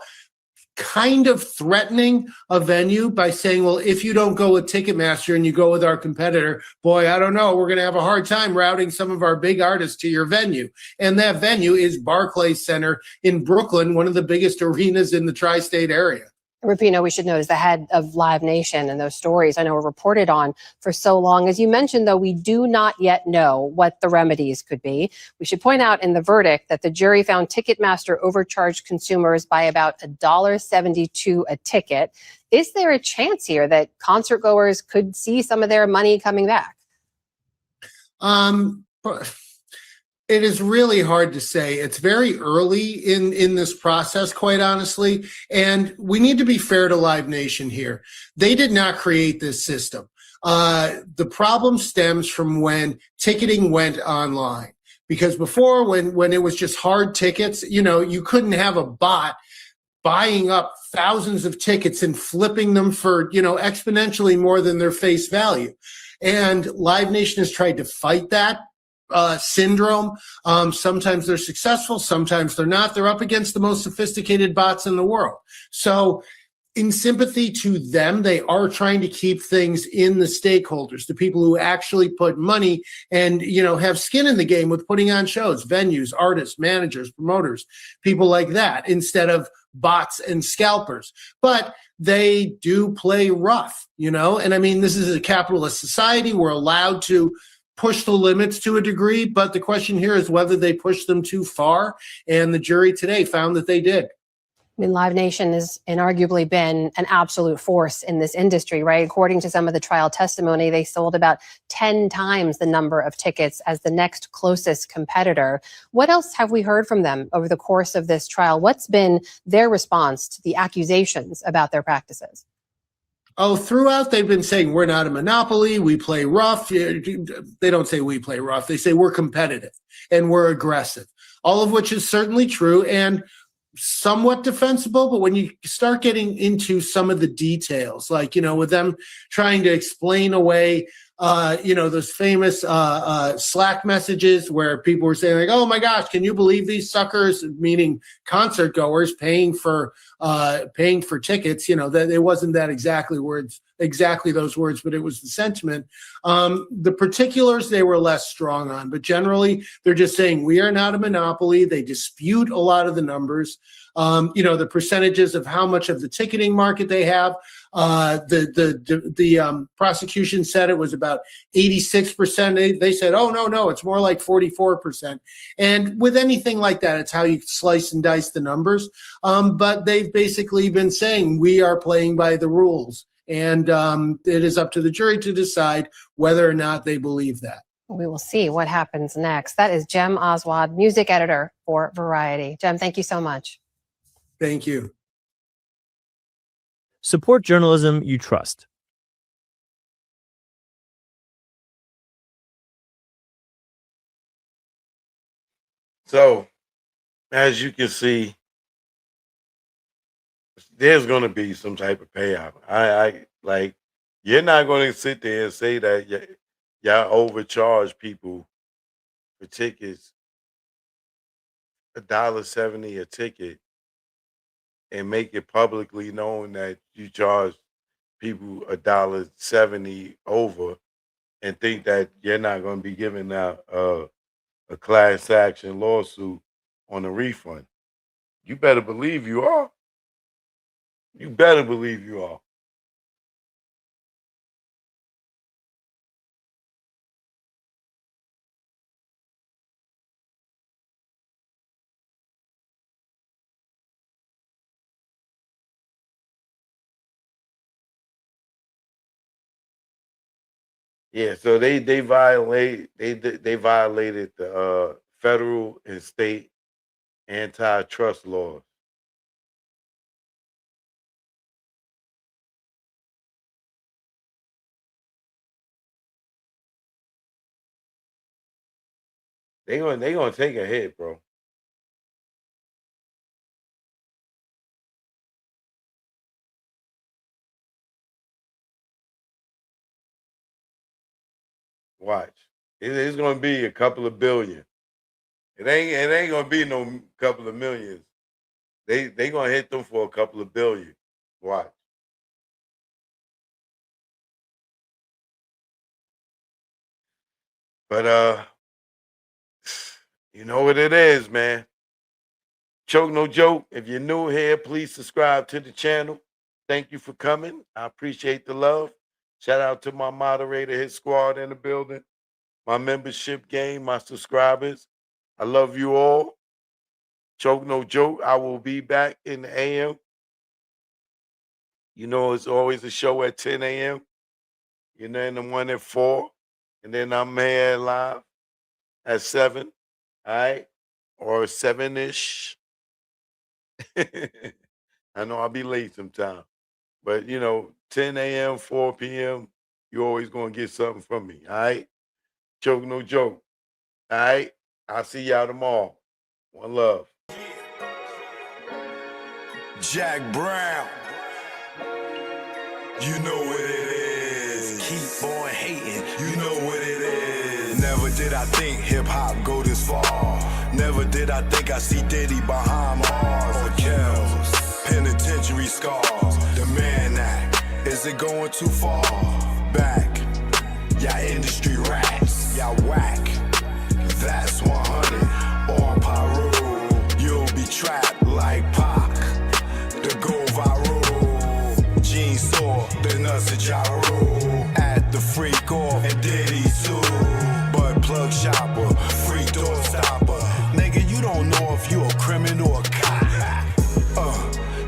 kind of threatening a venue by saying, well, if you don't go with Ticketmaster and you go with our competitor, boy, I don't know, we're going to have a hard time routing some of our big artists to your venue. And that venue is Barclays Center in Brooklyn, one of the biggest arenas in the tri-state area. Rapinoe, we should know, is the head of Live Nation, and those stories I know were reported on for so long. As you mentioned, though, we do not yet know what the remedies could be. We should point out in the verdict that the jury found Ticketmaster overcharged consumers by about $1.72 a ticket. Is there a chance here that concert goers could see some of their money coming back? It is really hard to say. It's very early in this process, quite honestly. And we need to be fair to Live Nation here. They did not create this system. The problem stems from when ticketing went online. Because before, when it was just hard tickets, you couldn't have a bot buying up thousands of tickets and flipping them for, exponentially more than their face value. And Live Nation has tried to fight that syndrome. Sometimes they're successful, sometimes they're not. They're up against the most sophisticated bots in the world. So in sympathy to them, they are trying to keep things in the stakeholders, the people who actually put money and, have skin in the game with putting on shows, venues, artists, managers, promoters, people like that, instead of bots and scalpers. But they do play rough, and I mean, this is a capitalist society. We're allowed to push the limits to a degree, but the question here is whether they push them too far. And the jury today found that they did. I mean, Live Nation has inarguably been an absolute force in this industry, right? According to some of the trial testimony, they sold about 10 times the number of tickets as the next closest competitor. What else have we heard from them over the course of this trial? What's been their response to the accusations about their practices? Oh, throughout, they've been saying we're not a monopoly. We play rough. They don't say we play rough. They say we're competitive and we're aggressive, all of which is certainly true and somewhat defensible. But when you start getting into some of the details, like, with them trying to explain away, those famous Slack messages where people were saying, like, oh my gosh, can you believe these suckers, meaning concert goers paying for tickets, that it wasn't that exactly those words, but it was the sentiment. The particulars they were less strong on, but generally they're just saying we are not a monopoly. They dispute a lot of the numbers, the percentages of how much of the ticketing market they have. The prosecution said it was about 86%. They said, oh, no, it's more like 44%. And with anything like that, it's how you slice and dice the numbers. But they've basically been saying we are playing by the rules. And it is up to the jury to decide whether or not they believe that. We will see what happens next. That is Jem Oswald, music editor for Variety. Jem, thank you so much. Thank you. Support journalism you trust. So, as you can see, there's going to be some type of payout. I like, you're not going to sit there and say that y'all overcharge people for tickets, $1.70 a ticket, and make it publicly known that you charge people $1.70 over, and think that you're not going to be giving out a class action lawsuit on a refund. You better believe you are. You better believe you are. Yeah, so they violated the federal and state antitrust laws. They gonna take a hit, bro. Watch. It's gonna be a couple of billion. It ain't gonna be no couple of millions. They gonna hit them for a couple of billion. Watch. But you know what it is, man. Choke no joke. If you're new here, please subscribe to the channel. Thank you for coming. I appreciate the love. Shout out to my moderator, his squad in the building, my membership game, my subscribers. I love you all. Choke no joke. I will be back in the AM. It's always a show at 10 a.m. And the one at 4. And then I'm here live at 7. All right? Or 7-ish. I know I'll be late sometime. But, 10 a.m., 4 p.m., you're always going to get something from me. All right? Choke no joke. All right? I'll see y'all tomorrow. One love. Jack Brown. You know what it is. Keep on hating. You know what it is. Never did I think hip-hop go this far. Never did I think I see Diddy behind bars or Kells. Penitentiary. century scars. The Man Act, is it going too far? Back, y'all industry rats, y'all whack. That's 100, all pyro. You'll be trapped like Pac, the go viral. Gene saw the nuts of gyro at the freak off and Diddy too. But plug shopper, freak door stopper. Nigga, you don't know if you a criminal or a cop.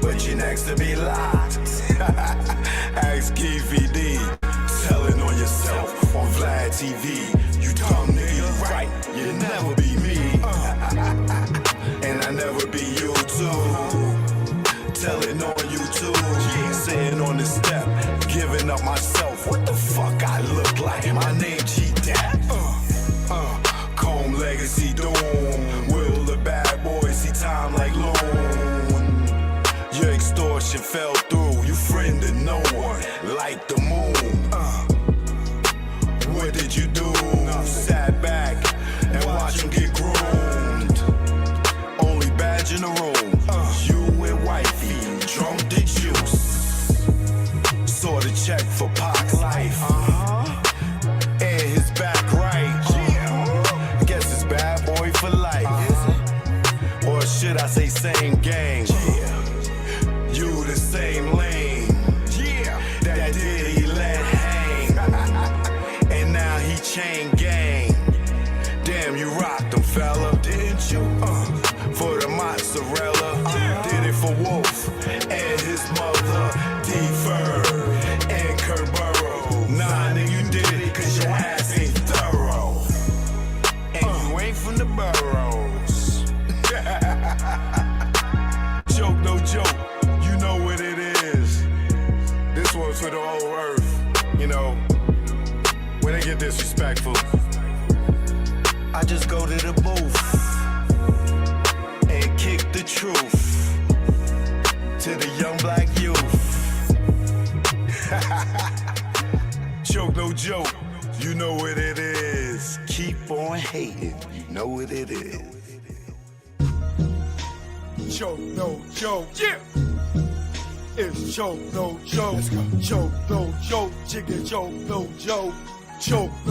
But you next to be locked. Ask KVD, telling on yourself on Vlad TV. You dumb nigga, right? You never be me. And I never be you too. Telling on you too. Sitting on the step, giving up myself. What the fuck I look like? My name G-Dap. Comb legacy doom. Will the bad boy see time like loan? Your extortion fell through. You friended no one like the moon. What did you do? Sat back and watch him get groomed. Only badge in the room. You and wifey drunk the juice. Saw the check for Pac's life. And his back right. Guess it's bad boy for life. Or should I say same gang? You the same lane. That did he let hang. And now he chain gang. Damn, you rocked him, fella. Didn't you? For the mozzarella. Did it for Wolf and his mother. D-Fur and Kurt Burrow. Nah, nigga, you did it cause your ass ain't thorough. And you ain't from the boroughs. Joke, no joke. You know what it is. This one's for the whole earth. You know, when they get disrespectful, I just go to the booth and kick the truth to the young black youth. Joke, no joke. You know what it is. Keep on hating. You know what it is. Joke, no joke. Yeah. It's joke, no joke. Joke, no joke. Jigga, joke, no joke. Joke.